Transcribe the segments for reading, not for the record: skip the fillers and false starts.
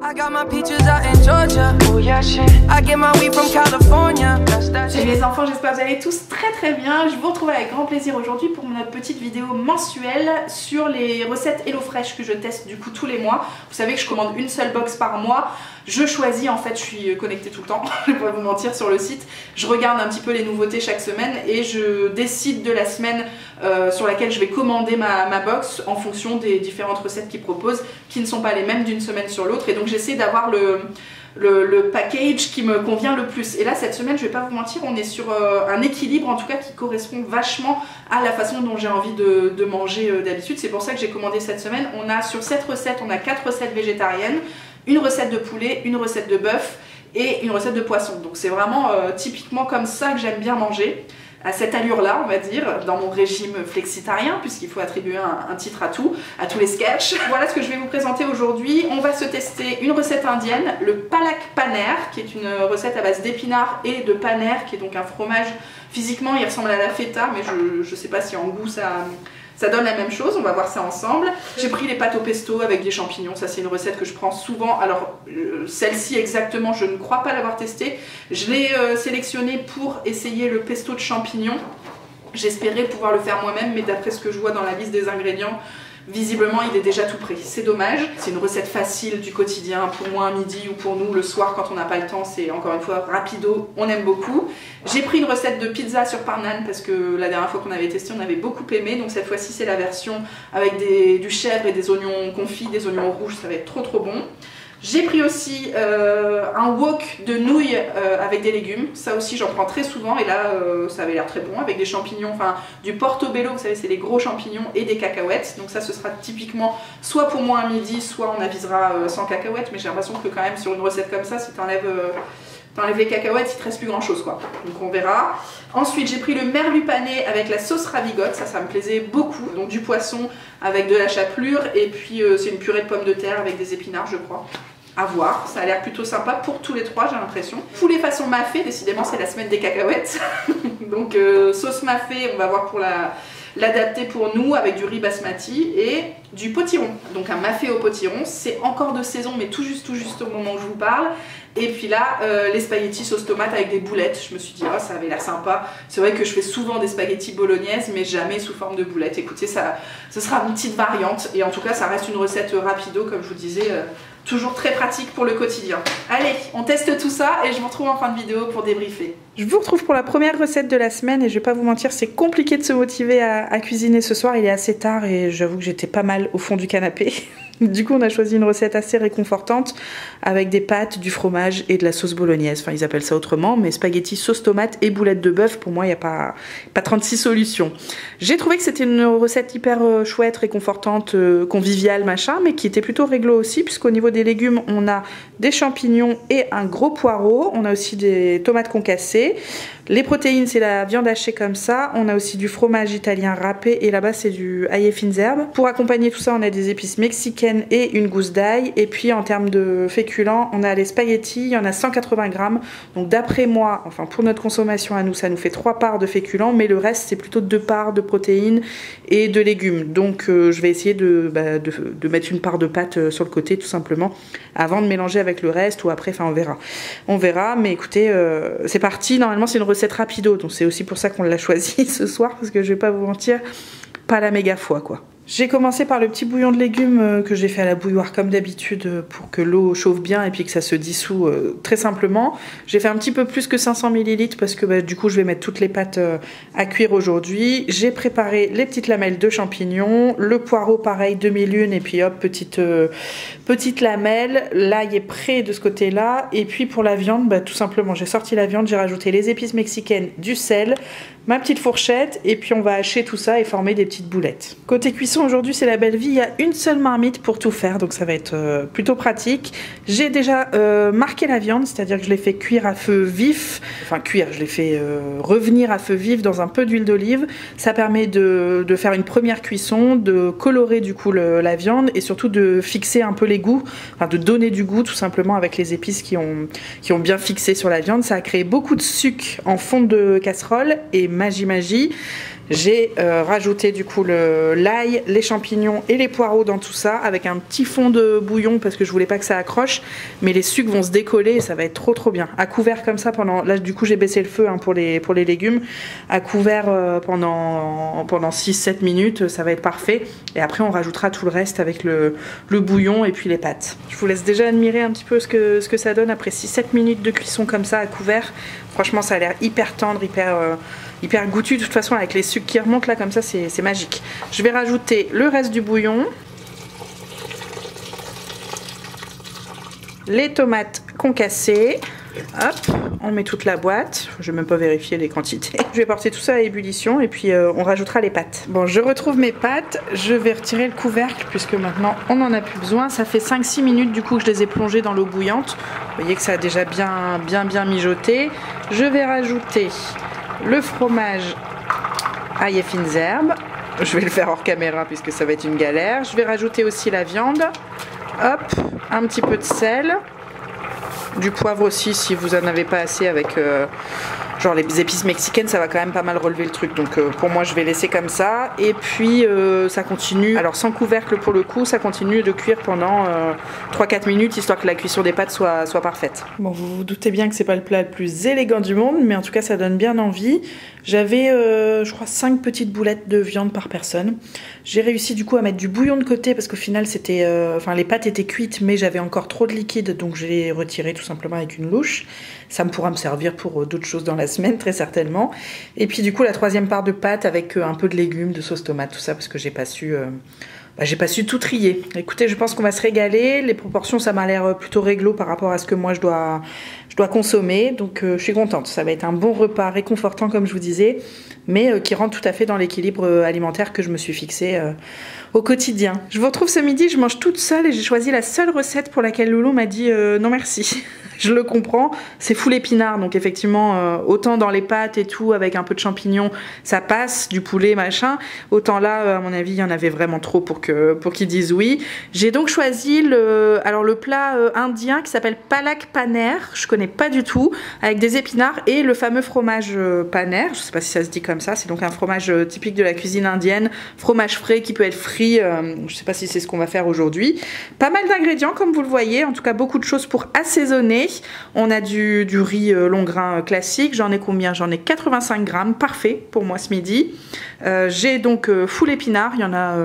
Salut les enfants, j'espère que vous allez tous très bien. Je vous retrouve avec grand plaisir aujourd'hui pour notre petite vidéo mensuelle sur les recettes HelloFresh que je teste du coup tous les mois. Vous savez que je commande une seule box par mois. Je choisis, en fait je suis connectée tout le temps, je vais pas vous mentir, sur le site. Je regarde un petit peu les nouveautés chaque semaine et je décide de la semaine sur laquelle je vais commander ma box en fonction des différentes recettes qu'ils proposent, qui ne sont pas les mêmes d'une semaine sur l'autre. Et donc j'essaie d'avoir le package qui me convient le plus. Et là cette semaine, je vais pas vous mentir, on est sur un équilibre en tout cas qui correspond vachement à la façon dont j'ai envie de manger d'habitude. C'est pour ça que j'ai commandé cette semaine. On a sur cette recette, on a 4 recettes végétariennes, une recette de poulet, une recette de bœuf et une recette de poisson. Donc c'est vraiment typiquement comme ça que j'aime bien manger, à cette allure-là, on va dire, dans mon régime flexitarien, puisqu'il faut attribuer un titre à tous les sketchs. Voilà ce que je vais vous présenter aujourd'hui. On va se tester une recette indienne, le palak paneer, qui est une recette à base d'épinards et de paneer, qui est donc un fromage. Physiquement, il ressemble à la feta, mais je sais pas si en goût ça donne la même chose, on va voir ça ensemble. J'ai pris les pâtes au pesto avec des champignons, ça c'est une recette que je prends souvent. Alors celle-ci exactement, je ne crois pas l'avoir testée. Je l'ai sélectionnée pour essayer le pesto de champignons. J'espérais pouvoir le faire moi-même, mais d'après ce que je vois dans la liste des ingrédients, visiblement il est déjà tout prêt. C'est dommage. C'est une recette facile du quotidien pour moi à midi ou pour nous le soir quand on n'a pas le temps. C'est encore une fois rapido, on aime beaucoup. J'ai pris une recette de pizza sur Parnan parce que la dernière fois qu'on avait testé on avait beaucoup aimé. Donc cette fois-ci c'est la version avec du chèvre et des oignons confits, des oignons rouges, ça va être trop bon. J'ai pris aussi un wok de nouilles avec des légumes. Ça aussi j'en prends très souvent et là ça avait l'air très bon avec des champignons, enfin du portobello, vous savez c'est les gros champignons et des cacahuètes. Donc ça ce sera typiquement soit pour moi à midi, soit on avisera sans cacahuètes. Mais j'ai l'impression que quand même sur une recette comme ça, si t'enlèves les cacahuètes, il te reste plus grand chose quoi. Donc on verra. Ensuite j'ai pris le merlu pané avec la sauce ravigote, ça me plaisait beaucoup. Donc du poisson avec de la chapelure et puis c'est une purée de pommes de terre avec des épinards je crois. À voir, ça a l'air plutôt sympa pour tous les trois j'ai l'impression. Poulet façon mafé, décidément c'est la semaine des cacahuètes. Donc sauce mafé, on va voir pour l'adapter pour nous avec du riz basmati et du potiron. Donc un mafé au potiron, c'est encore de saison mais tout juste au moment où je vous parle. Et puis là, les spaghettis sauce tomate avec des boulettes. Je me suis dit, oh, ça avait l'air sympa. C'est vrai que je fais souvent des spaghettis bolognaises, mais jamais sous forme de boulettes. Écoutez, ce sera une petite variante. Et en tout cas, ça reste une recette rapido, comme je vous disais, toujours très pratique pour le quotidien. Allez, on teste tout ça et je vous retrouve en fin de vidéo pour débriefer. Je vous retrouve pour la première recette de la semaine et je vais pas vous mentir, c'est compliqué de se motiver à cuisiner ce soir. Il est assez tard et j'avoue que j'étais pas mal au fond du canapé. Du coup on a choisi une recette assez réconfortante avec des pâtes, du fromage et de la sauce bolognaise. Enfin ils appellent ça autrement, mais spaghetti sauce tomate et boulettes de bœuf, pour moi il n'y a pas 36 solutions. J'ai trouvé que c'était une recette hyper chouette, réconfortante, conviviale machin, mais qui était plutôt réglo aussi, puisqu'au niveau des légumes on a des champignons et un gros poireau. On a aussi des tomates concassées. Les protéines c'est la viande hachée comme ça. On a aussi du fromage italien râpé et là-bas c'est du ail et fines herbes. Pour accompagner tout ça on a des épices mexicaines et une gousse d'ail. Et puis en termes de féculents on a les spaghettis, il y en a 180 grammes. Donc d'après moi, enfin pour notre consommation à nous, ça nous fait 3 parts de féculents, mais le reste c'est plutôt 2 parts de protéines et de légumes. Donc je vais essayer de mettre une part de pâte sur le côté tout simplement avant de mélanger avec le reste ou après, enfin on verra. Mais écoutez, c'est parti. Normalement c'est une recette rapido, donc c'est aussi pour ça qu'on l'a choisi ce soir, parce que je vais pas vous mentir, pas la méga foi quoi. J'ai commencé par le petit bouillon de légumes que j'ai fait à la bouilloire comme d'habitude pour que l'eau chauffe bien et puis que ça se dissout très simplement. J'ai fait un petit peu plus que 500 ml parce que du coup je vais mettre toutes les pâtes à cuire aujourd'hui. J'ai préparé les petites lamelles de champignons, le poireau pareil demi-lune et puis hop petite lamelle. L'ail est prêt de ce côté là et puis pour la viande tout simplement j'ai sorti la viande, j'ai rajouté les épices mexicaines, du sel, ma petite fourchette et puis on va hacher tout ça et former des petites boulettes. Côté cuisson aujourd'hui c'est la belle vie, il y a une seule marmite pour tout faire donc ça va être plutôt pratique. J'ai déjà marqué la viande, c'est-à-dire que je l'ai fait cuire à feu vif, enfin cuire, je l'ai fait revenir à feu vif dans un peu d'huile d'olive. Ça permet de faire une première cuisson, de colorer du coup la viande et surtout de fixer un peu les goûts, enfin de donner du goût tout simplement avec les épices qui ont bien fixé sur la viande. Ça a créé beaucoup de sucre en fond de casserole et magie, J'ai rajouté du coup l'ail, les champignons et les poireaux dans tout ça avec un petit fond de bouillon parce que je voulais pas que ça accroche, mais les sucres vont se décoller et ça va être trop bien. À couvert comme ça pendant, là du coup j'ai baissé le feu hein, pour les légumes, à couvert pendant 6-7 minutes, ça va être parfait. Et après on rajoutera tout le reste avec le bouillon et puis les pâtes. Je vous laisse déjà admirer un petit peu ce que ça donne après 6-7 minutes de cuisson comme ça à couvert. Franchement ça a l'air hyper tendre, hyper goûtu. De toute façon avec les sucres qui remontent là comme ça c'est magique. Je vais rajouter le reste du bouillon, les tomates concassées. Hop, on met toute la boîte. Je vais même pas vérifier les quantités. Je vais porter tout ça à ébullition et puis on rajoutera les pâtes. Bon, je retrouve mes pâtes. Je vais retirer le couvercle puisque maintenant on n'en a plus besoin. Ça fait 5-6 minutes du coup que je les ai plongées dans l'eau bouillante. Vous voyez que ça a déjà bien mijoté. Je vais rajouter le fromage ail et fines herbes. Je vais le faire hors caméra puisque ça va être une galère. Je vais rajouter aussi la viande. Hop, un petit peu de sel. Du poivre aussi si vous en avez pas assez avec genre les épices mexicaines, ça va quand même pas mal relever le truc, donc pour moi je vais laisser comme ça. Et puis ça continue, alors sans couvercle pour le coup, ça continue de cuire pendant 3-4 minutes histoire que la cuisson des pâtes soit parfaite. Bon, vous vous doutez bien que c'est pas le plat le plus élégant du monde, mais en tout cas ça donne bien envie. J'avais je crois 5 petites boulettes de viande par personne. J'ai réussi du coup à mettre du bouillon de côté parce qu'au final c'était enfin les pâtes étaient cuites mais j'avais encore trop de liquide, donc je l'ai retiré tout simplement avec une louche. Ça pourra me servir pour d'autres choses dans la semaine très certainement. Et puis du coup la troisième part de pâte avec un peu de légumes, de sauce tomate, tout ça parce que j'ai pas su tout trier. Écoutez, je pense qu'on va se régaler. Les proportions, ça m'a l'air plutôt réglo par rapport à ce que moi je dois consommer. Donc je suis contente. Ça va être un bon repas réconfortant comme je vous disais, mais qui rentre tout à fait dans l'équilibre alimentaire que je me suis fixé au quotidien. Je vous retrouve ce midi, je mange toute seule et j'ai choisi la seule recette pour laquelle Loulou m'a dit non merci. Je le comprends, c'est full épinard, donc effectivement autant dans les pâtes et tout avec un peu de champignons ça passe, du poulet machin, autant là à mon avis il y en avait vraiment trop pour qu'ils disent oui. J'ai donc choisi le plat indien qui s'appelle palak paneer, je connais pas du tout, avec des épinards et le fameux fromage paneer, je sais pas si ça se dit comme ça, c'est donc un fromage typique de la cuisine indienne, fromage frais qui peut être frit, je sais pas si c'est ce qu'on va faire aujourd'hui. Pas mal d'ingrédients comme vous le voyez, en tout cas beaucoup de choses pour assaisonner. On a du riz long grain classique, j'en ai combien? J'en ai 85 grammes, parfait pour moi ce midi. J'ai donc full épinard, il y en a,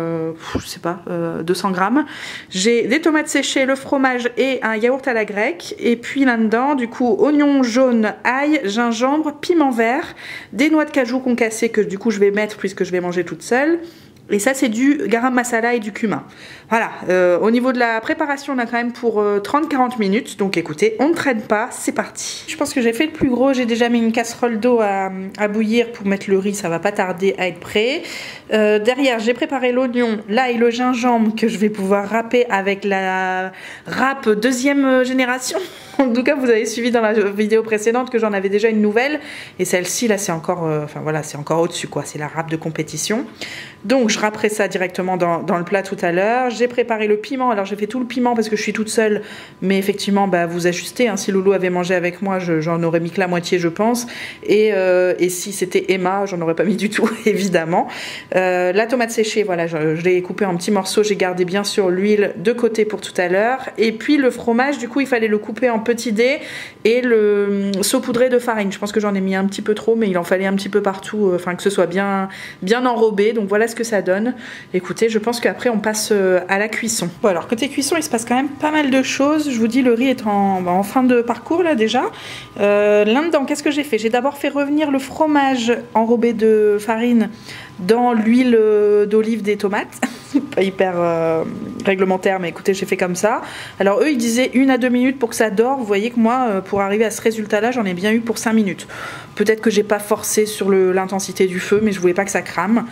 je sais pas, 200 grammes. J'ai des tomates séchées, le fromage et un yaourt à la grecque. Et puis là-dedans, du coup, oignons jaunes, ail, gingembre, piment vert, des noix de cajou concassées que du coup je vais mettre puisque je vais manger toute seule. Et ça c'est du garam masala et du cumin. Voilà, au niveau de la préparation on a quand même pour 30-40 minutes. Donc écoutez, on ne traîne pas, c'est parti. Je pense que j'ai fait le plus gros, j'ai déjà mis une casserole d'eau à bouillir pour mettre le riz, ça va pas tarder à être prêt. Derrière j'ai préparé l'oignon, l'ail, le gingembre que je vais pouvoir râper avec la râpe deuxième génération. En tout cas vous avez suivi dans la vidéo précédente que j'en avais déjà une nouvelle. Et celle-ci là c'est encore, enfin voilà, c'est encore au-dessus quoi, c'est la râpe de compétition. Donc je râperai ça directement dans le plat tout à l'heure. J'ai préparé le piment, alors j'ai fait tout le piment parce que je suis toute seule, mais effectivement bah, vous ajustez, hein. Si Loulou avait mangé avec moi j'en aurais mis que la moitié je pense, et si c'était Emma j'en aurais pas mis du tout évidemment. La tomate séchée, voilà, je l'ai coupée en petits morceaux, j'ai gardé bien sûr l'huile de côté pour tout à l'heure, et puis le fromage du coup il fallait le couper en petits dés et le saupoudrer de farine. Je pense que j'en ai mis un petit peu trop, mais il en fallait un petit peu partout, enfin que ce soit bien enrobé. Donc voilà ce que ça donne. Écoutez, je pense qu'après on passe à la cuisson. Bon, alors côté cuisson il se passe quand même pas mal de choses. Je vous dis, le riz est en fin de parcours là déjà. Là-dedans, qu'est-ce que j'ai fait? J'ai d'abord fait revenir le fromage enrobé de farine dans l'huile d'olive des tomates. Pas hyper réglementaire, mais écoutez, j'ai fait comme ça. Alors eux ils disaient 1 à 2 minutes pour que ça dore. Vous voyez que moi pour arriver à ce résultat là j'en ai bien eu pour 5 minutes. Peut-être que j'ai pas forcé sur l'intensité du feu, mais je voulais pas que ça crame.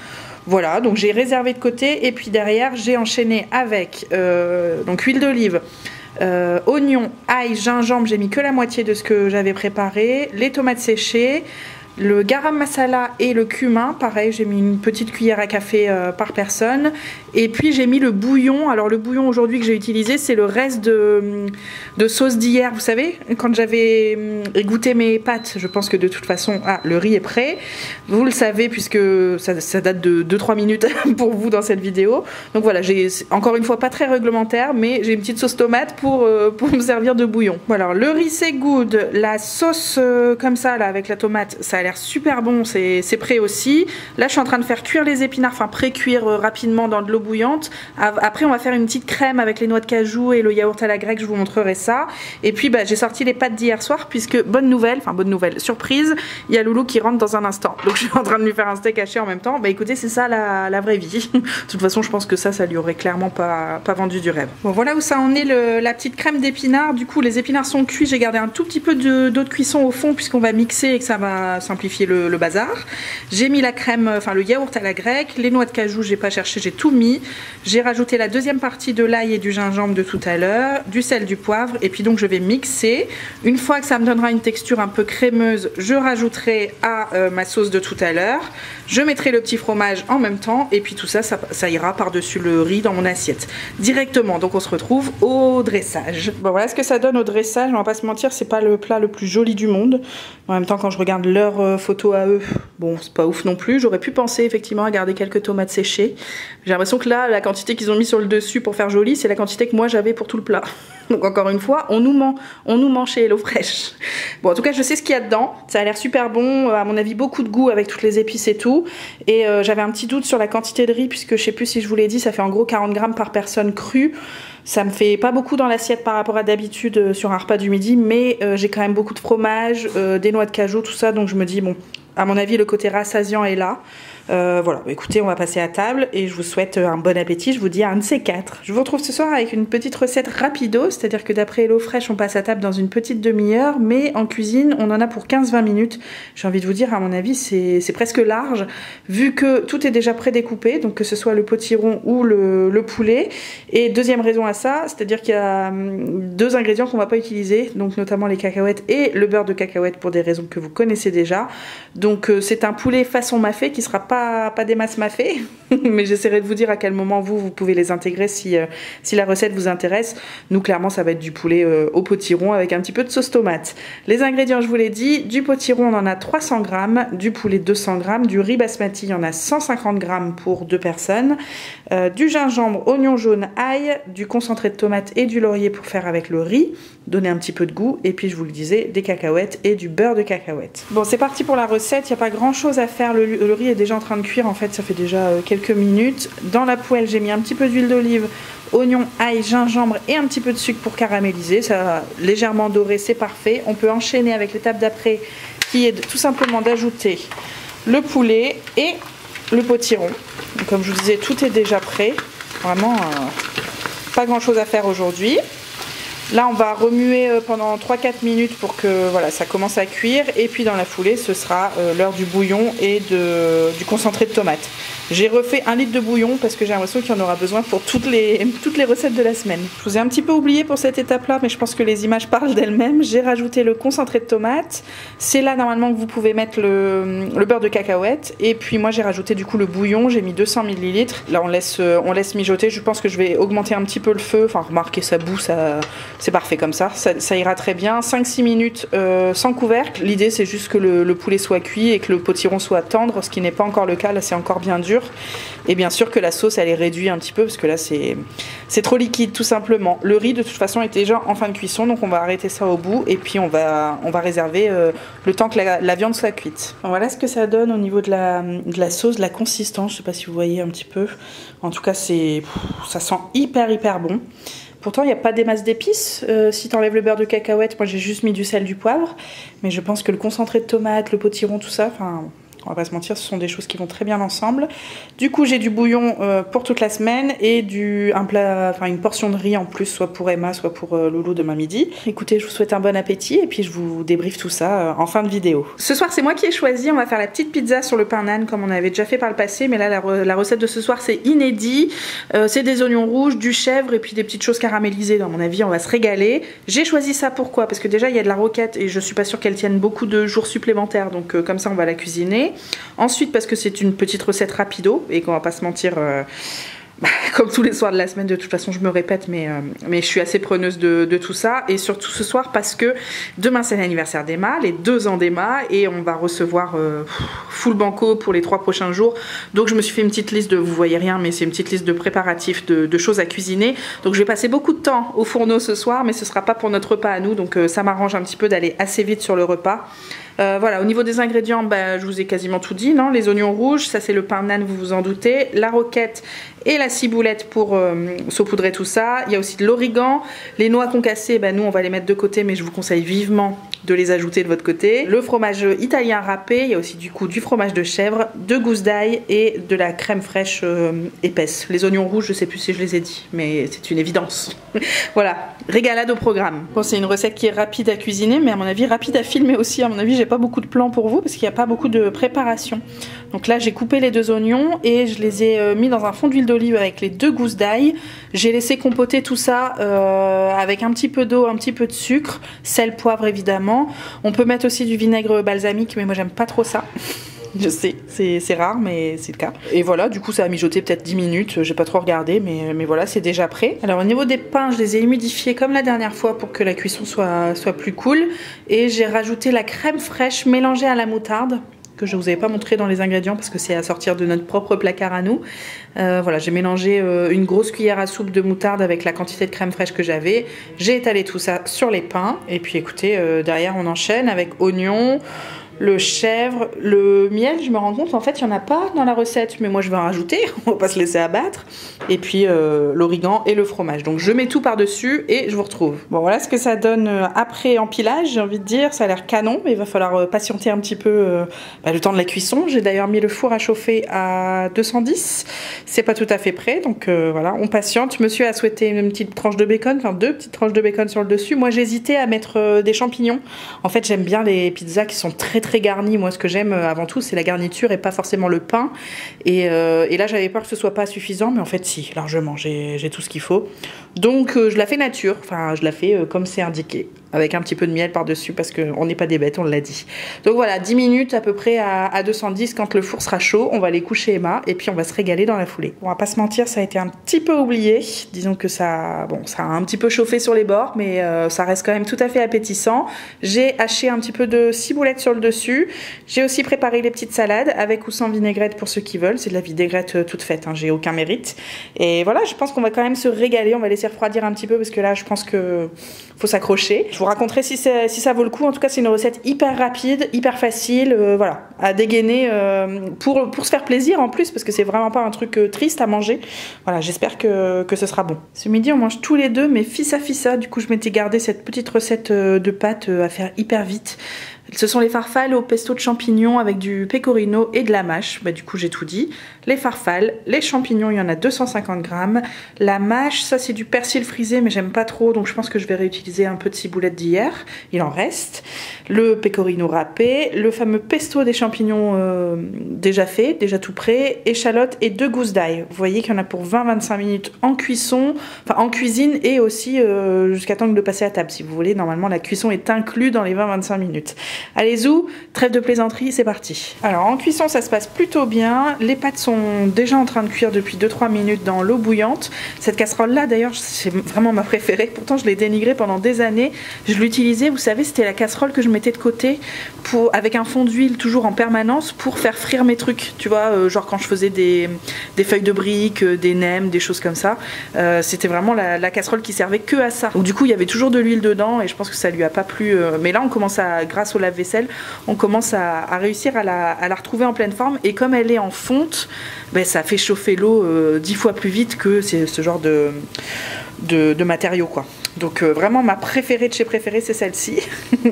Voilà, donc j'ai réservé de côté, et puis derrière j'ai enchaîné avec donc huile d'olive, oignon, ail, gingembre, j'ai mis que la moitié de ce que j'avais préparé, les tomates séchées, Le garam masala et le cumin, pareil, j'ai mis une petite cuillère à café par personne. Et puis j'ai mis le bouillon. Alors le bouillon aujourd'hui que j'ai utilisé, c'est le reste de sauce d'hier. Vous savez, quand j'avais goûté mes pâtes, je pense que de toute façon, le riz est prêt. Vous le savez puisque ça date de 2-3 minutes pour vous dans cette vidéo. Donc voilà, j'ai encore une fois pas très réglementaire, mais j'ai une petite sauce tomate pour me servir de bouillon. Voilà, alors le riz c'est good. La sauce comme ça là avec la tomate, ça a l'air super bon, c'est prêt aussi. Là je suis en train de faire cuire les épinards, enfin pré-cuire rapidement dans de l'eau bouillante. Après on va faire une petite crème avec les noix de cajou et le yaourt à la grecque, je vous montrerai ça. Et puis j'ai sorti les pâtes d'hier soir puisque bonne nouvelle, surprise, il y a Loulou qui rentre dans un instant. Donc je suis en train de lui faire un steak haché en même temps. Bah écoutez, c'est ça la vraie vie. De toute façon je pense que ça lui aurait clairement pas vendu du rêve. Bon voilà où ça en est la petite crème d'épinards. Du coup les épinards sont cuits, j'ai gardé un tout petit peu d'eau de cuisson au fond puisqu'on va mixer et que ça va simplifier le bazar. J'ai mis la crème, le yaourt à la grecque, les noix de cajou, j'ai pas cherché, j'ai tout mis. J'ai rajouté la deuxième partie de l'ail et du gingembre de tout à l'heure, du sel, du poivre, et puis donc je vais mixer. Une fois que ça me donnera une texture un peu crémeuse, je rajouterai à ma sauce de tout à l'heure. Je mettrai le petit fromage en même temps, et puis tout ça, ça ira par-dessus le riz dans mon assiette directement. Donc on se retrouve au dressage. Bon voilà ce que ça donne au dressage, on va pas se mentir, c'est pas le plat le plus joli du monde. En même temps, quand je regarde leurs photos à eux, bon, c'est pas ouf non plus. J'aurais pu penser effectivement à garder quelques tomates séchées. J'ai l'impression que là, la quantité qu'ils ont mis sur le dessus pour faire joli, c'est la quantité que moi j'avais pour tout le plat. Donc encore une fois, on nous ment chez HelloFresh. Bon, en tout cas, je sais ce qu'il y a dedans. Ça a l'air super bon, à mon avis, beaucoup de goût avec toutes les épices et tout. Et j'avais un petit doute sur la quantité de riz, puisque je sais plus si je vous l'ai dit, ça fait en gros 40 grammes par personne crue. Ça me fait pas beaucoup dans l'assiette par rapport à d'habitude sur un repas du midi, mais j'ai quand même beaucoup de fromage, des noix de cajou, tout ça, donc je me dis, bon, à mon avis, le côté rassasiant est là. Voilà, écoutez, on va passer à table et je vous souhaite un bon appétit. Je vous dis un de ces quatre. Je vous retrouve ce soir avec une petite recette rapido, c'est-à-dire que d'après HelloFresh, on passe à table dans une petite demi-heure, mais en cuisine, on en a pour 15-20 minutes. J'ai envie de vous dire, à mon avis, c'est presque large, vu que tout est déjà prédécoupé, donc que ce soit le potiron ou le poulet. Et deuxième raison à ça, c'est-à-dire qu'il y a deux ingrédients qu'on va pas utiliser, donc notamment les cacahuètes et le beurre de cacahuète pour des raisons que vous connaissez déjà. Donc c'est un poulet façon mafé qui sera pas des masses mafé, mais j'essaierai de vous dire à quel moment vous pouvez les intégrer si la recette vous intéresse. Nous clairement ça va être du poulet au potiron avec un petit peu de sauce tomate. Les ingrédients je vous l'ai dit, du potiron on en a 300 grammes, du poulet 200 grammes, du riz basmati il y en a 150 grammes pour 2 personnes, du gingembre, oignon jaune, ail, du concentré de tomate et du laurier pour faire avec le riz, donner un petit peu de goût, et puis je vous le disais, des cacahuètes et du beurre de cacahuète. Bon c'est parti pour la recette, il n'y a pas grand chose à faire, le riz est déjà en train de cuire, en fait ça fait déjà quelques minutes. Dans la poêle j'ai mis un petit peu d'huile d'olive, oignon, ail, gingembre et un petit peu de sucre pour caraméliser, ça légèrement doré, c'est parfait. On peut enchaîner avec l'étape d'après qui est tout simplement d'ajouter le poulet et le potiron. Donc, comme je vous disais, tout est déjà prêt, vraiment pas grand chose à faire aujourd'hui. Là on va remuer pendant 3-4 minutes pour que voilà, ça commence à cuire, et puis dans la foulée ce sera l'heure du bouillon et du concentré de tomate. J'ai refait 1 litre de bouillon parce que j'ai l'impression qu'il y en aura besoin pour toutes les recettes de la semaine. Je vous ai un petit peu oublié pour cette étape là, mais je pense que les images parlent d'elles-mêmes. J'ai rajouté le concentré de tomate, c'est là normalement que vous pouvez mettre le beurre de cacahuète, et puis moi j'ai rajouté du coup le bouillon, j'ai mis 200 ml. Là on laisse mijoter, je pense que je vais augmenter un petit peu le feu, enfin remarquez ça bout, c'est parfait comme ça ira très bien. 5-6 minutes sans couvercle, l'idée c'est juste que le poulet soit cuit et que le potiron soit tendre, ce qui n'est pas encore le cas, là c'est encore bien dur. Et bien sûr que la sauce elle est réduite un petit peu parce que là c'est trop liquide tout simplement. Le riz de toute façon est déjà en fin de cuisson, donc on va arrêter ça au bout et puis on va réserver le temps que la viande soit cuite. Bon, voilà ce que ça donne au niveau de la sauce, de la consistance, je sais pas si vous voyez un petit peu. En tout cas ça sent hyper bon. Pourtant, il n'y a pas des masses d'épices. Si tu enlèves le beurre de cacahuète, moi j'ai juste mis du sel, du poivre. Mais je pense que le concentré de tomate, le potiron, tout ça, enfin, On va pas se mentir, ce sont des choses qui vont très bien ensemble. Du coup, j'ai du bouillon pour toute la semaine et une portion de riz en plus, soit pour Emma, soit pour Loulou demain midi. Écoutez, je vous souhaite un bon appétit et puis je vous débriefe tout ça en fin de vidéo. Ce soir, c'est moi qui ai choisi. On va faire la petite pizza sur le pain naan comme on avait déjà fait par le passé, mais là, la recette de ce soir, c'est inédit. C'est des oignons rouges, du chèvre et puis des petites choses caramélisées. Dans mon avis, on va se régaler. J'ai choisi ça pourquoi? Parce que déjà, il y a de la roquette et je suis pas sûre qu'elle tienne beaucoup de jours supplémentaires, donc comme ça, on va la cuisiner. Ensuite, parce que c'est une petite recette rapido et qu'on va pas se mentir, comme tous les soirs de la semaine, de toute façon je me répète, mais je suis assez preneuse de tout ça. Et surtout ce soir parce que demain c'est l'anniversaire d'Emma, les 2 ans d'Emma, et on va recevoir full banco pour les 3 prochains jours. Donc je me suis fait une petite liste de, vous voyez rien, mais c'est une petite liste de préparatifs, de choses à cuisiner. Donc je vais passer beaucoup de temps au fourneau ce soir, mais ce sera pas pour notre repas à nous, donc ça m'arrange un petit peu d'aller assez vite sur le repas. Voilà, au niveau des ingrédients, je vous ai quasiment tout dit, non? Les oignons rouges, ça c'est le pain naan, vous vous en doutez, la roquette et la ciboulette pour saupoudrer tout ça. Il y a aussi de l'origan, les noix concassées, nous on va les mettre de côté, mais je vous conseille vivement de les ajouter de votre côté. Le fromage italien râpé, il y a aussi du coup du fromage de chèvre, de gousse d'ail et de la crème fraîche épaisse. Les oignons rouges, je sais plus si je les ai dit, mais c'est une évidence. Voilà, régalade au programme. Bon, c'est une recette qui est rapide à cuisiner, mais à mon avis rapide à filmer aussi. À mon avis, j'ai pas beaucoup de plans pour vous parce qu'il n'y a pas beaucoup de préparation. Donc là, j'ai coupé les 2 oignons et je les ai mis dans un fond d'huile d'olive avec les 2 gousses d'ail. J'ai laissé compoter tout ça avec un petit peu d'eau, un petit peu de sucre, sel, poivre évidemment. On peut mettre aussi du vinaigre balsamique, mais moi j'aime pas trop ça. Je sais, c'est rare, mais c'est le cas. Et voilà, du coup ça a mijoté peut-être 10 minutes, j'ai pas trop regardé, mais voilà, c'est déjà prêt. Alors au niveau des pains, je les ai humidifiés comme la dernière fois pour que la cuisson soit plus cool. Et j'ai rajouté la crème fraîche mélangée à la moutarde, que je vous avais pas montré dans les ingrédients parce que c'est à sortir de notre propre placard à nous. Voilà, j'ai mélangé une grosse cuillère à soupe de moutarde avec la quantité de crème fraîche que j'avais. J'ai étalé tout ça sur les pains. Et puis écoutez, derrière on enchaîne avec oignons, le chèvre, le miel. Je me rends compte en fait il n'y en a pas dans la recette, mais moi je vais en rajouter, on va pas se laisser abattre. Et puis l'origan et le fromage. Donc je mets tout par dessus et je vous retrouve. Bon, voilà ce que ça donne après empilage, j'ai envie de dire. Ça a l'air canon, mais il va falloir patienter un petit peu le temps de la cuisson. J'ai d'ailleurs mis le four à chauffer à 210. C'est pas tout à fait prêt, donc voilà, on patiente. Monsieur a souhaité une petite tranche de bacon, enfin 2 petites tranches de bacon sur le dessus. Moi j'hésitais à mettre des champignons. En fait j'aime bien les pizzas qui sont très garnies. Moi ce que j'aime avant tout c'est la garniture et pas forcément le pain. Et là j'avais peur que ce soit pas suffisant, mais en fait si, largement, j'ai tout ce qu'il faut. Donc je la fais nature, enfin je la fais comme c'est indiqué, avec un petit peu de miel par dessus parce qu'on n'est pas des bêtes, on l'a dit. Donc voilà, 10 minutes à peu près à 210. Quand le four sera chaud, on va aller coucher Emma et puis on va se régaler dans la foulée. On va pas se mentir, ça a été un petit peu oublié. Disons que ça a un petit peu chauffé sur les bords, mais ça reste quand même tout à fait appétissant. J'ai haché un petit peu de ciboulette sur le dessus. J'ai aussi préparé les petites salades avec ou sans vinaigrette pour ceux qui veulent. C'est de la vinaigrette toute faite, j'ai aucun mérite. Et voilà, je pense qu'on va quand même se régaler. On va laisser refroidir un petit peu parce que là je pense que faut s'accrocher. Je vous raconterai si ça vaut le coup. En tout cas c'est une recette hyper rapide, hyper facile, voilà, à dégainer pour se faire plaisir en plus, parce que c'est vraiment pas un truc triste à manger. Voilà, j'espère que ce sera bon. Ce midi on mange tous les deux, mais fissa. Du coup je m'étais gardé cette petite recette de pâtes à faire hyper vite. Ce sont les farfales au pesto de champignons avec du pecorino et de la mâche. Du coup j'ai tout dit. Les farfales, les champignons, il y en a 250 grammes. La mâche, ça c'est du persil frisé, mais j'aime pas trop, donc je pense que je vais réutiliser un peu de ciboulette d'hier. Il en reste. Le pecorino râpé, le fameux pesto des champignons déjà fait, déjà tout prêt, échalotes et 2 gousses d'ail. Vous voyez qu'il y en a pour 20-25 minutes en cuisson, enfin en cuisine, et aussi jusqu'à temps de passer à table si vous voulez. Normalement la cuisson est inclue dans les 20-25 minutes. Allez zou, trêve de plaisanterie, c'est parti. Alors en cuisson ça se passe plutôt bien. Les pâtes sont déjà en train de cuire depuis 2-3 minutes dans l'eau bouillante. Cette casserole là d'ailleurs c'est vraiment ma préférée. Pourtant je l'ai dénigrée pendant des années. Je l'utilisais, vous savez, c'était la casserole que je mettais de côté avec un fond d'huile toujours en permanence pour faire frire mes trucs. Tu vois, genre quand je faisais des feuilles de briques, des nems, des choses comme ça. C'était vraiment la casserole qui servait que à ça. Donc du coup il y avait toujours de l'huile dedans et je pense que ça lui a pas plu. Mais là on commence à, grâce au lave-vaisselle, on commence à réussir à la retrouver en pleine forme, et comme elle est en fonte, ça fait chauffer l'eau 10 fois plus vite que ce genre de matériaux quoi. Donc vraiment ma préférée de chez préférée c'est celle-ci.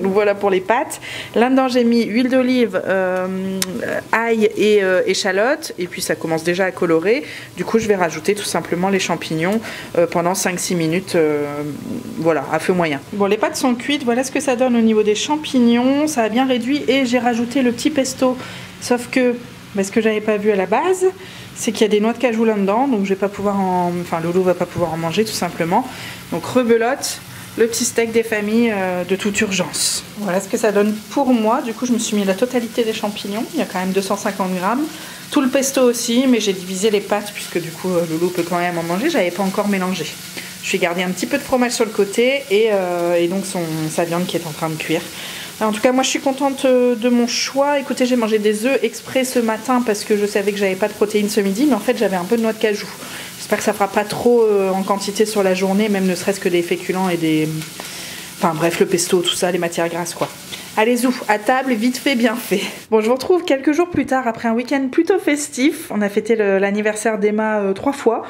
Voilà pour les pâtes. Là-dedans j'ai mis huile d'olive, ail et échalote. Et puis ça commence déjà à colorer. Du coup je vais rajouter tout simplement les champignons pendant 5-6 minutes. Voilà, à feu moyen. Bon, les pâtes sont cuites. Voilà ce que ça donne au niveau des champignons. Ça a bien réduit et j'ai rajouté le petit pesto. Sauf que ce que j'avais pas vu à la base, c'est qu'il y a des noix de cajou là-dedans, donc je vais pas pouvoir enfin Lolo va pas pouvoir en manger tout simplement. Donc rebelote le petit steak des familles de toute urgence. Voilà ce que ça donne pour moi. Du coup je me suis mis la totalité des champignons, il y a quand même 250 grammes. Tout le pesto aussi, mais j'ai divisé les pâtes puisque du coup Lolo peut quand même en manger, j'avais pas encore mélangé. Je vais garder un petit peu de fromage sur le côté et donc sa viande qui est en train de cuire. En tout cas, moi je suis contente de mon choix. Écoutez, j'ai mangé des œufs exprès ce matin parce que je savais que j'avais pas de protéines ce midi, mais en fait j'avais un peu de noix de cajou. J'espère que ça fera pas trop en quantité sur la journée, même ne serait-ce que des féculents et des... Enfin bref, le pesto, tout ça, les matières grasses quoi. Allez zou, à table, vite fait, bien fait. Bon, je vous retrouve quelques jours plus tard après un week-end plutôt festif. On a fêté l'anniversaire d'Emma 3 fois.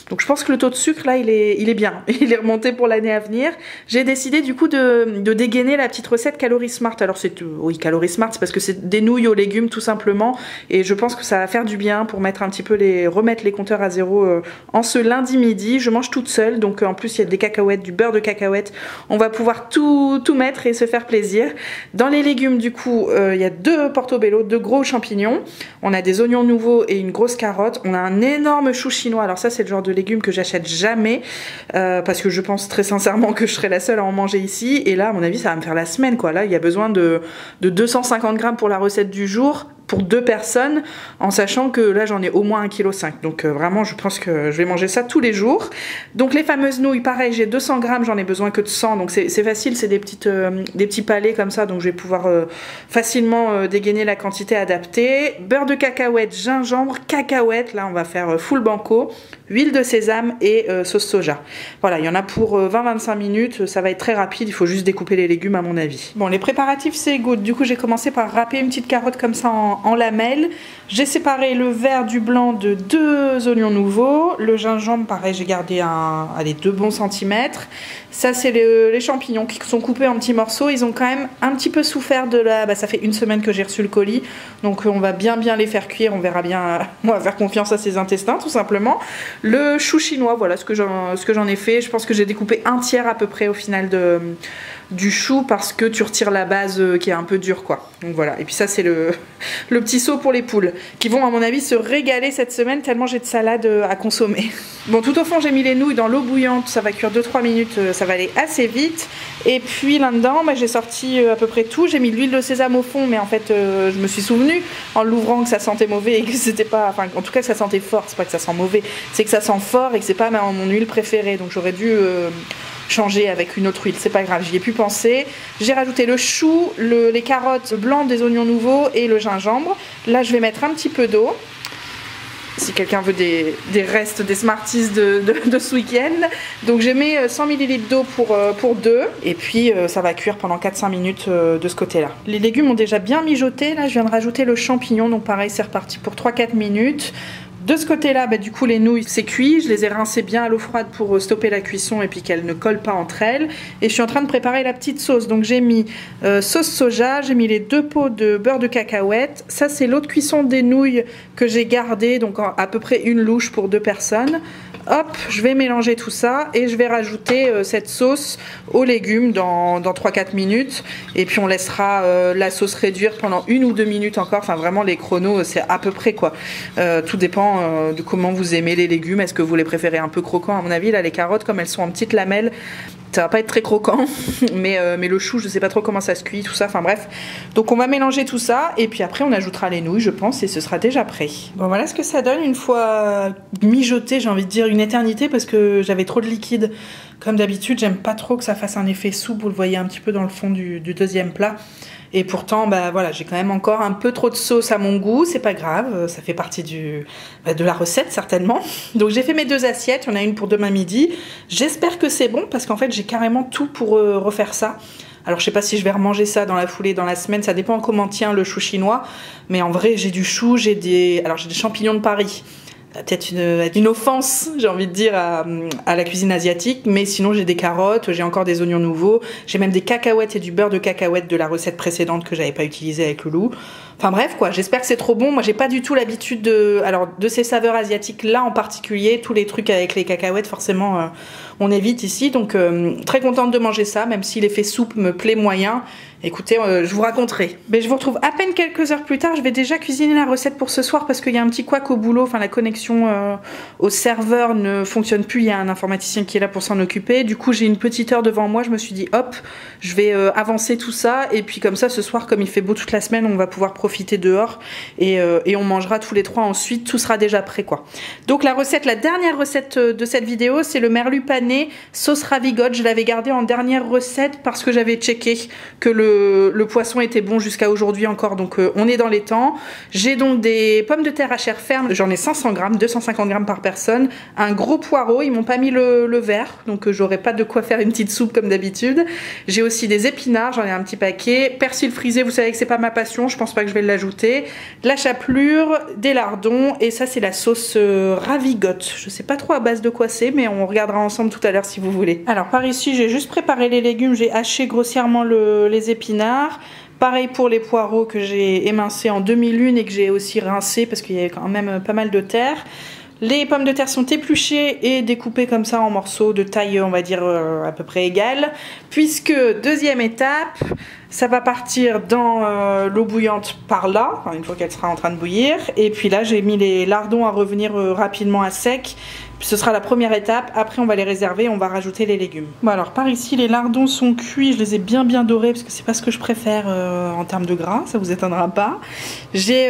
Donc je pense que le taux de sucre là il est bien, il est remonté pour l'année à venir. J'ai décidé du coup de dégainer la petite recette Calorie Smart. Alors c'est oui Calorie Smart, c'est parce que c'est des nouilles aux légumes tout simplement et je pense que ça va faire du bien pour mettre un petit peu remettre les compteurs à zéro en ce lundi midi. Je mange toute seule donc en plus il y a des cacahuètes, du beurre de cacahuètes. On va pouvoir tout mettre et se faire plaisir. Dans les légumes du coup il y a 2 portobello, 2 gros champignons. On a des oignons nouveaux et une grosse carotte. On a un énorme chou chinois. Alors ça c'est le genre de légumes que j'achète jamais parce que je pense très sincèrement que je serai la seule à en manger ici et là à mon avis ça va me faire la semaine quoi. Là il y a besoin de 250 grammes pour la recette du jour pour 2 personnes en sachant que là j'en ai au moins 1,5 kg donc vraiment je pense que je vais manger ça tous les jours. Donc les fameuses nouilles pareil j'ai 200 grammes, j'en ai besoin que de 100 donc c'est facile, c'est des petits palets comme ça donc je vais pouvoir facilement dégainer la quantité adaptée. Beurre de cacahuète, gingembre, cacahuètes, là on va faire full banco, huile de sésame et sauce soja. Voilà, il y en a pour 20-25 minutes, ça va être très rapide, il faut juste découper les légumes à mon avis. Bon, les préparatifs c'est good, du coup j'ai commencé par râper une petite carotte comme ça en lamelles. J'ai séparé le vert du blanc de 2 oignons nouveaux, le gingembre pareil j'ai gardé 2 bons centimètres. Ça c'est les champignons qui sont coupés en petits morceaux, ils ont quand même un petit peu souffert de la... ça fait 1 semaine que j'ai reçu le colis, donc on va bien les faire cuire, on verra bien, on va faire confiance à ses intestins tout simplement. Le chou chinois, voilà ce que j'en ai fait, je pense que j'ai découpé 1/3 à peu près au final du chou parce que tu retires la base qui est un peu dure quoi. Donc voilà, et puis ça c'est le petit seau pour les poules qui vont à mon avis se régaler cette semaine tellement j'ai de salade à consommer. Bon, tout au fond j'ai mis les nouilles dans l'eau bouillante, ça va cuire 2-3 minutes, ça va aller assez vite. Et puis là-dedans j'ai sorti à peu près tout, j'ai mis de l'huile de sésame au fond mais en fait je me suis souvenu en l'ouvrant que ça sentait mauvais et que c'était pas, enfin en tout cas que ça sentait fort, c'est pas que ça sent mauvais, c'est que ça sent fort et que c'est pas mon huile préférée donc j'aurais dû changer avec une autre huile, c'est pas grave, j'y ai pu penser. J'ai rajouté le chou, les carottes blancs, des oignons nouveaux et le gingembre. Là je vais mettre un petit peu d'eau si quelqu'un veut des restes des Smarties de ce week-end. Donc j'ai mis 100 ml d'eau pour 2 et puis ça va cuire pendant 4-5 minutes de ce côté là. Les légumes ont déjà bien mijoté, là je viens de rajouter le champignon donc pareil c'est reparti pour 3-4 minutes. De ce côté-là, du coup, les nouilles, c'est cuit. Je les ai rincées bien à l'eau froide pour stopper la cuisson et puis qu'elles ne collent pas entre elles. Et je suis en train de préparer la petite sauce. Donc, j'ai mis sauce soja, j'ai mis les 2 pots de beurre de cacahuète. Ça, c'est l'eau de cuisson des nouilles que j'ai gardée, donc à peu près une louche pour 2 personnes. Hop, je vais mélanger tout ça et je vais rajouter cette sauce aux légumes dans 3-4 minutes. Et puis, on laissera la sauce réduire pendant 1 ou 2 minutes encore. Enfin, vraiment, les chronos, c'est à peu près quoi. Tout dépend de comment vous aimez les légumes. Est-ce que vous les préférez un peu croquants? À mon avis là les carottes comme elles sont en petites lamelles ça va pas être très croquant mais le chou je sais pas trop comment ça se cuit tout ça, enfin bref. Donc on va mélanger tout ça et puis après on ajoutera les nouilles je pense et ce sera déjà prêt. Bon voilà ce que ça donne une fois mijoté, j'ai envie de dire une éternité parce que j'avais trop de liquide comme d'habitude. J'aime pas trop que ça fasse un effet soupe, vous le voyez un petit peu dans le fond du deuxième plat. Et pourtant, voilà, j'ai quand même encore un peu trop de sauce à mon goût, c'est pas grave, ça fait partie de la recette certainement. Donc j'ai fait mes 2 assiettes, il y en a une pour demain midi. J'espère que c'est bon parce qu'en fait j'ai carrément tout pour refaire ça. Alors je sais pas si je vais remanger ça dans la foulée, dans la semaine, ça dépend comment tient le chou chinois. Mais en vrai j'ai du chou, j'ai des champignons de Paris. peut-être une offense, j'ai envie de dire, à la cuisine asiatique, mais sinon j'ai des carottes, j'ai encore des oignons nouveaux, j'ai même des cacahuètes et du beurre de cacahuète de la recette précédente que j'avais pas utilisé avec Loulou. Enfin bref quoi, j'espère que c'est trop bon. Moi j'ai pas du tout l'habitude de ces saveurs asiatiques là en particulier, tous les trucs avec les cacahuètes forcément on évite ici, donc très contente de manger ça, même si l'effet soupe me plaît moyen. Écoutez, je vous raconterai. Mais je vous retrouve à peine quelques heures plus tard. Je vais déjà cuisiner la recette pour ce soir parce qu'il y a un petit couac au boulot. Enfin, la connexion au serveur ne fonctionne plus. Il y a un informaticien qui est là pour s'en occuper. Du coup, j'ai une petite heure devant moi. Je me suis dit, hop, je vais avancer tout ça. Et puis comme ça, ce soir, comme il fait beau toute la semaine, on va pouvoir profiter dehors. Et on mangera tous les trois ensuite. Tout sera déjà prêt, quoi. Donc la dernière recette de cette vidéo, c'est le merlu pané sauce ravigote. Je l'avais gardé en dernière recette parce que j'avais checké que le poisson était bon jusqu'à aujourd'hui encore, donc on est dans les temps. J'ai donc des pommes de terre à chair ferme, j'en ai 500 grammes, 250 grammes par personne, un gros poireau, ils m'ont pas mis le vert, donc j'aurai pas de quoi faire une petite soupe comme d'habitude. J'ai aussi des épinards, j'en ai un petit paquet, persil frisé, vous savez que c'est pas ma passion, je pense pas que je vais l'ajouter, de la chapelure, des lardons, et ça c'est la sauce ravigote. Je sais pas trop à base de quoi c'est, mais on regardera ensemble tout à l'heure si vous voulez. Alors par ici j'ai juste préparé les légumes, j'ai haché grossièrement les épinards. Pareil pour les poireaux que j'ai émincés en demi-lune et que j'ai aussi rincés parce qu'il y avait quand même pas mal de terre. Les pommes de terre sont épluchées et découpées comme ça en morceaux de taille, on va dire, à peu près égale. Puisque, deuxième étape, ça va partir dans l'eau bouillante par là, une fois qu'elle sera en train de bouillir. Et puis là, j'ai mis les lardons à revenir rapidement à sec. Ce sera la première étape, après on va les réserver, on va rajouter les légumes. Bon alors par ici les lardons sont cuits, je les ai bien dorés parce que c'est pas ce que je préfère en termes de gras, ça vous étonnera pas. J'ai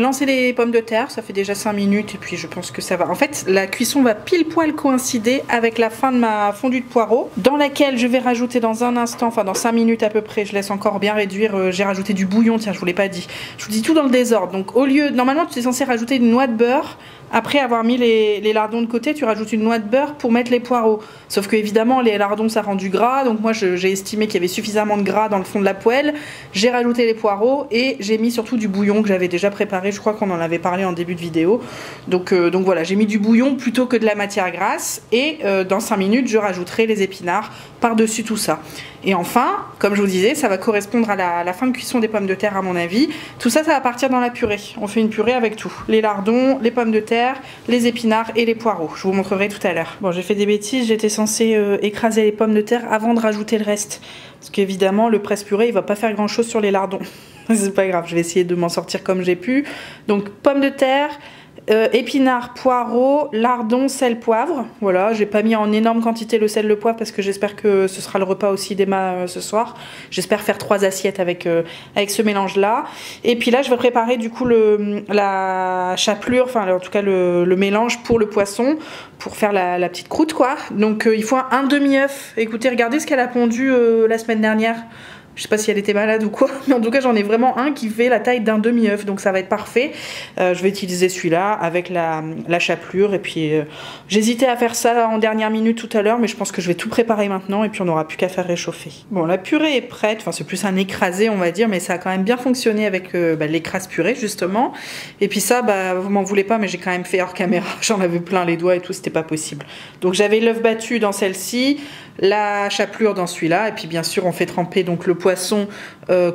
lancé les pommes de terre, ça fait déjà 5 minutes et puis je pense que ça va. En fait la cuisson va pile poil coïncider avec la fin de ma fondue de poireaux, dans laquelle je vais rajouter dans un instant, enfin dans 5 minutes à peu près, je laisse encore bien réduire, j'ai rajouté du bouillon, tiens je vous l'ai pas dit. Je vous dis tout dans le désordre, donc au lieu, normalement tu es censé rajouter une noix de beurre. Après avoir mis les lardons de côté, tu rajoutes une noix de beurre pour mettre les poireaux. Sauf que évidemment les lardons ça rend du gras, donc moi j'ai estimé qu'il y avait suffisamment de gras dans le fond de la poêle. J'ai rajouté les poireaux et j'ai mis surtout du bouillon que j'avais déjà préparé, je crois qu'on en avait parlé en début de vidéo. Donc voilà, j'ai mis du bouillon plutôt que de la matière grasse et dans 5 minutes je rajouterai les épinards par-dessus tout ça. Et enfin, comme je vous disais, ça va correspondre à la fin de cuisson des pommes de terre à mon avis. Tout ça, ça va partir dans la purée. On fait une purée avec tout. Les lardons, les pommes de terre, les épinards et les poireaux. Je vous montrerai tout à l'heure. Bon, j'ai fait des bêtises, j'étais censée écraser les pommes de terre avant de rajouter le reste. Parce qu'évidemment, le presse-purée, il va pas faire grand-chose sur les lardons. C'est pas grave, je vais essayer de m'en sortir comme j'ai pu. Donc, pommes de terre... épinards, poireaux, lardons, sel, poivre. Voilà, j'ai pas mis en énorme quantité le sel, le poivre parce que j'espère que ce sera le repas aussi d'Emma ce soir. J'espère faire 3 assiettes avec ce mélange là. Et puis là je vais préparer du coup la chapelure, enfin en tout cas le mélange pour le poisson, pour faire la petite croûte quoi. Donc il faut un demi-œuf. Écoutez, regardez ce qu'elle a pondu la semaine dernière. Je sais pas si elle était malade ou quoi, mais en tout cas j'en ai vraiment un qui fait la taille d'un demi-œuf, donc ça va être parfait. Je vais utiliser celui-là avec la chapelure et puis j'hésitais à faire ça en dernière minute tout à l'heure, mais je pense que je vais tout préparer maintenant et puis on n'aura plus qu'à faire réchauffer. Bon, la purée est prête, enfin c'est plus un écrasé on va dire, mais ça a quand même bien fonctionné avec l'écrase purée justement. Et puis ça, vous m'en voulez pas, mais j'ai quand même fait hors caméra, j'en avais plein les doigts et tout, c'était pas possible. Donc j'avais l'œuf battu dans celle-ci, la chapelure dans celui-là, et puis bien sûr on fait tremper donc le poisson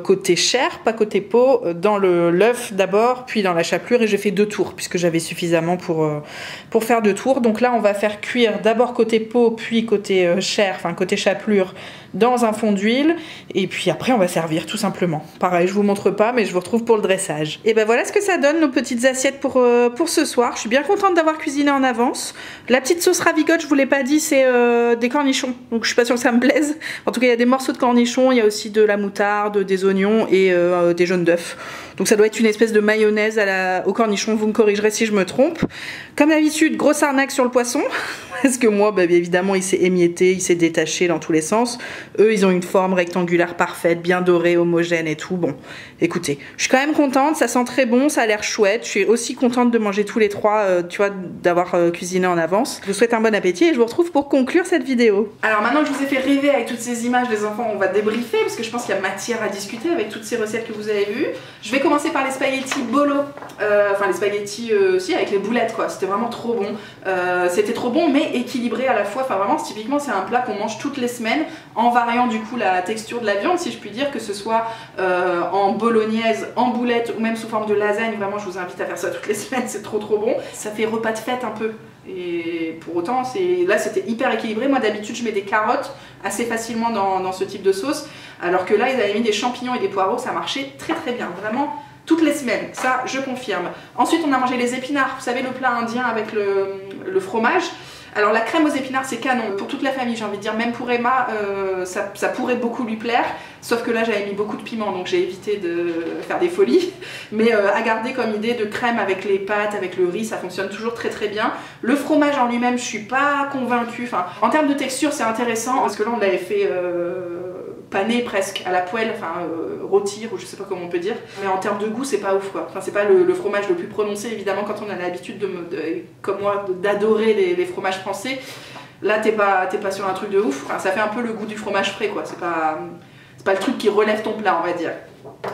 côté chair, pas côté peau, dans l'œuf d'abord, puis dans la chapelure, et j'ai fait 2 tours puisque j'avais suffisamment pour faire 2 tours. Donc là on va faire cuire d'abord côté peau, puis côté chair, enfin côté chapelure, dans un fond d'huile, et puis après on va servir tout simplement. Pareil, je vous montre pas, mais je vous retrouve pour le dressage. Et ben voilà ce que ça donne nos petites assiettes pour ce soir. Je suis bien contente d'avoir cuisiné en avance. La petite sauce ravigote, je vous l'ai pas dit, c'est des cornichons, donc je suis pas sûre que ça me plaise. En tout cas il y a des morceaux de cornichons, il y a aussi de la moutarde, des oignons et des jaunes d'œufs. Donc ça doit être une espèce de mayonnaise aux cornichons, vous me corrigerez si je me trompe. Comme d'habitude, grosse arnaque sur le poisson, parce que moi, évidemment, il s'est émietté, il s'est détaché dans tous les sens. Eux, ils ont une forme rectangulaire parfaite, bien dorée, homogène et tout. Bon, écoutez, je suis quand même contente, ça sent très bon, ça a l'air chouette. Je suis aussi contente de manger tous les trois, tu vois, d'avoir cuisiné en avance. Je vous souhaite un bon appétit et je vous retrouve pour conclure cette vidéo. Alors maintenant que je vous ai fait rêver avec toutes ces images, les enfants, on va débriefer parce que je pense qu'il y a matière à discuter avec toutes ces recettes que vous avez vues. Je vais commencer par les spaghettis bolo, enfin les spaghettis aussi avec les boulettes quoi, c'était vraiment trop bon. C'était trop bon mais équilibré à la fois, enfin vraiment typiquement c'est un plat qu'on mange toutes les semaines en variant du coup la texture de la viande si je puis dire, que ce soit en bolognaise, en boulette ou même sous forme de lasagne. Vraiment je vous invite à faire ça toutes les semaines, c'est trop bon. Ça fait repas de fête un peu. Et pour autant, là c'était hyper équilibré. Moi d'habitude je mets des carottes assez facilement dans ce type de sauce, alors que là ils avaient mis des champignons et des poireaux, ça marchait très bien, vraiment toutes les semaines, ça je confirme. Ensuite on a mangé les épinards, vous savez le plat indien avec le fromage. Alors la crème aux épinards c'est canon pour toute la famille, j'ai envie de dire, même pour Emma ça pourrait beaucoup lui plaire, sauf que là j'avais mis beaucoup de piment donc j'ai évité de faire des folies, mais à garder comme idée de crème avec les pâtes, avec le riz, ça fonctionne toujours très bien. Le fromage en lui-même je suis pas convaincue, enfin en termes de texture c'est intéressant parce que là on l'avait fait pané presque à la poêle, enfin rôtir ou je sais pas comment on peut dire, mais en termes de goût c'est pas ouf quoi, enfin c'est pas le fromage le plus prononcé évidemment quand on a l'habitude comme moi d'adorer les fromages français. Là t'es pas sur un truc de ouf, enfin, ça fait un peu le goût du fromage frais quoi, c'est pas le truc qui relève ton plat on va dire.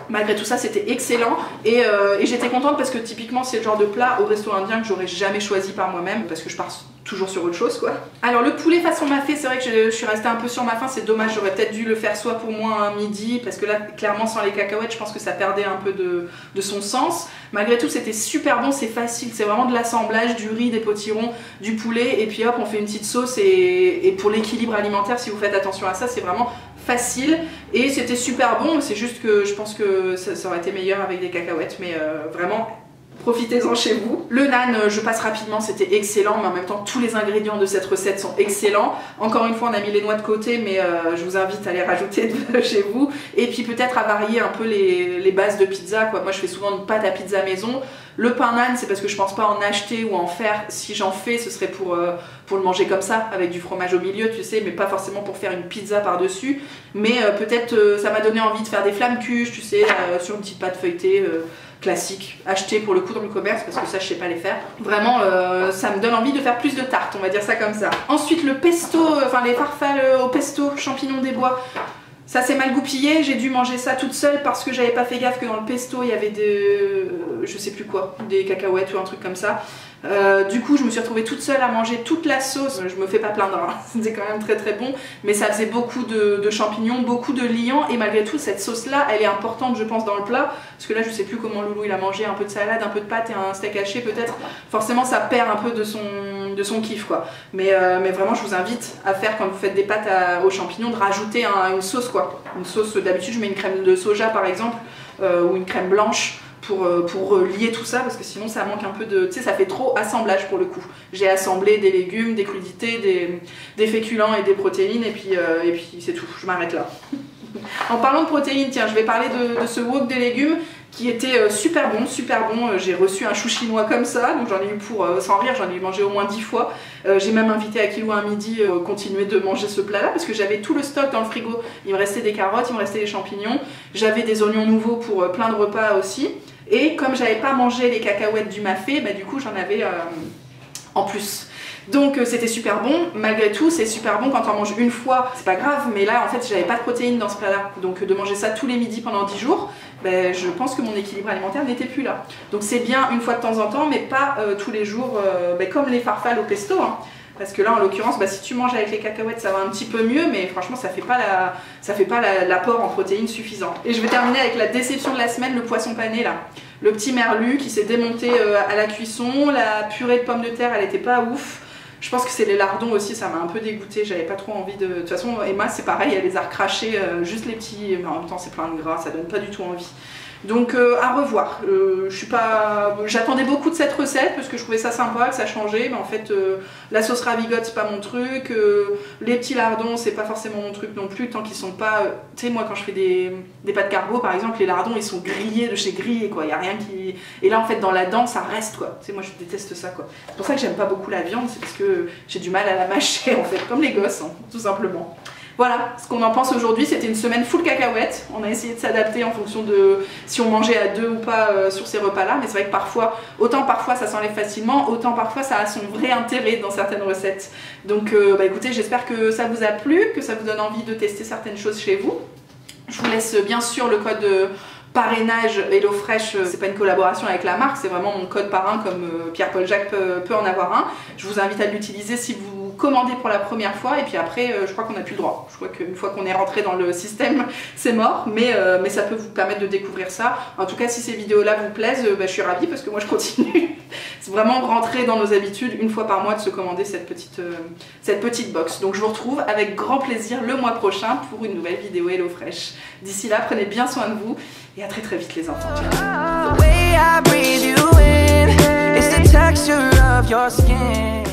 Malgré tout ça c'était excellent et j'étais contente parce que typiquement c'est le genre de plat au resto indien que j'aurais jamais choisi par moi-même parce que je pars toujours sur autre chose quoi. Alors le poulet façon mafé, c'est vrai que je suis restée un peu sur ma faim, c'est dommage, j'aurais peut-être dû le faire soit pour moi un midi parce que là clairement sans les cacahuètes je pense que ça perdait un peu de son sens. Malgré tout c'était super bon, c'est facile, c'est vraiment de l'assemblage, du riz, des potirons, du poulet et puis hop on fait une petite sauce et pour l'équilibre alimentaire si vous faites attention à ça c'est vraiment facile et c'était super bon, c'est juste que je pense que ça aurait été meilleur avec des cacahuètes mais vraiment profitez-en chez vous. Le naan, je passe rapidement, c'était excellent, mais en même temps tous les ingrédients de cette recette sont excellents. Encore une fois on a mis les noix de côté mais je vous invite à les rajouter chez vous et puis peut-être à varier un peu les bases de pizza quoi. Moi je fais souvent une pâte à pizza maison. Le pain naan c'est parce que je pense pas en acheter ou en faire, si j'en fais ce serait pour le manger comme ça avec du fromage au milieu tu sais, mais pas forcément pour faire une pizza par dessus, mais peut-être ça m'a donné envie de faire des flammes cuches tu sais, sur une petite pâte feuilletée classique, acheté pour le coup dans le commerce parce que ça je sais pas les faire. Vraiment ça me donne envie de faire plus de tartes, on va dire ça comme ça. Ensuite le pesto, enfin les farfales au pesto, champignons des bois. Ça s'est mal goupillé, j'ai dû manger ça toute seule parce que j'avais pas fait gaffe que dans le pesto il y avait je sais plus quoi, des cacahuètes ou un truc comme ça. Du coup je me suis retrouvée toute seule à manger toute la sauce, je me fais pas plaindre, hein. C'était quand même très bon, mais ça faisait beaucoup de champignons, beaucoup de liants et malgré tout cette sauce là elle est importante je pense dans le plat, parce que là je sais plus comment Loulou il a mangé, un peu de salade, un peu de pâte et un steak haché peut-être, forcément ça perd un peu de son kiff quoi, mais vraiment je vous invite à faire quand vous faites des pâtes aux champignons de rajouter une sauce quoi, une sauce, d'habitude je mets une crème de soja par exemple ou une crème blanche pour lier tout ça parce que sinon ça manque un peu de, tu sais ça fait trop assemblage pour le coup. J'ai assemblé des légumes, des crudités, des féculents et des protéines et puis c'est tout, je m'arrête là. En parlant de protéines, tiens je vais parler de ce wok des légumes qui était super bon. J'ai reçu un chou chinois comme ça, donc j'en ai eu pour, sans rire, j'en ai mangé au moins 10 fois. J'ai même invité Akilou un midi continuer de manger ce plat là parce que j'avais tout le stock dans le frigo. Il me restait des carottes, il me restait des champignons, j'avais des oignons nouveaux pour plein de repas aussi. Et comme j'avais pas mangé les cacahuètes du mafé, bah du coup j'en avais en plus. Donc c'était super bon, malgré tout c'est super bon quand on mange une fois, c'est pas grave, mais là en fait j'avais pas de protéines dans ce plat là, donc de manger ça tous les midis pendant 10 jours, ben, je pense que mon équilibre alimentaire n'était plus là. Donc c'est bien une fois de temps en temps, mais pas tous les jours, ben, comme les farfales au pesto, hein. Parce que là en l'occurrence bah, si tu manges avec les cacahuètes ça va un petit peu mieux, mais franchement ça fait pas l'apport en protéines suffisant. Et je vais terminer avec la déception de la semaine, le poisson pané là. Le petit merlu qui s'est démonté à la cuisson, la purée de pommes de terre elle était pas ouf. Je pense que c'est les lardons aussi, ça m'a un peu dégoûté, j'avais pas trop envie de... De toute façon Emma c'est pareil, elle les a recrachés, juste les petits, mais en même temps c'est plein de gras, ça donne pas du tout envie. Donc à revoir, j'attendais beaucoup de cette recette parce que je trouvais ça sympa, que ça changeait, mais en fait la sauce ravigote c'est pas mon truc, les petits lardons c'est pas forcément mon truc non plus, tant qu'ils sont pas... tu sais moi quand je fais des pâtes carbo par exemple, les lardons ils sont grillés de chez grillé quoi, y a rien qui... Et là en fait dans la dent ça reste quoi, tu sais moi je déteste ça quoi. C'est pour ça que j'aime pas beaucoup la viande, c'est parce que j'ai du mal à la mâcher en fait, comme les gosses hein, tout simplement. Voilà ce qu'on en pense aujourd'hui. C'était une semaine full cacahuète. On a essayé de s'adapter en fonction de si on mangeait à deux ou pas sur ces repas-là. Mais c'est vrai que parfois, autant parfois ça s'enlève facilement, autant parfois ça a son vrai intérêt dans certaines recettes. Donc bah écoutez, j'espère que ça vous a plu, que ça vous donne envie de tester certaines choses chez vous. Je vous laisse bien sûr le code parrainage HelloFresh, c'est pas une collaboration avec la marque, c'est vraiment mon code parrain comme Pierre-Paul Jacques peut en avoir un. Je vous invite à l'utiliser si vous commandez pour la première fois et puis après je crois qu'on n'a plus le droit. Je crois qu'une fois qu'on est rentré dans le système c'est mort, mais ça peut vous permettre de découvrir ça. En tout cas si ces vidéos là vous plaisent, bah, je suis ravie parce que moi je continue. C'est vraiment rentrer dans nos habitudes une fois par mois de se commander cette petite box. Donc je vous retrouve avec grand plaisir le mois prochain pour une nouvelle vidéo HelloFresh. D'ici là, prenez bien soin de vous et à très très vite les enfants. Ciao.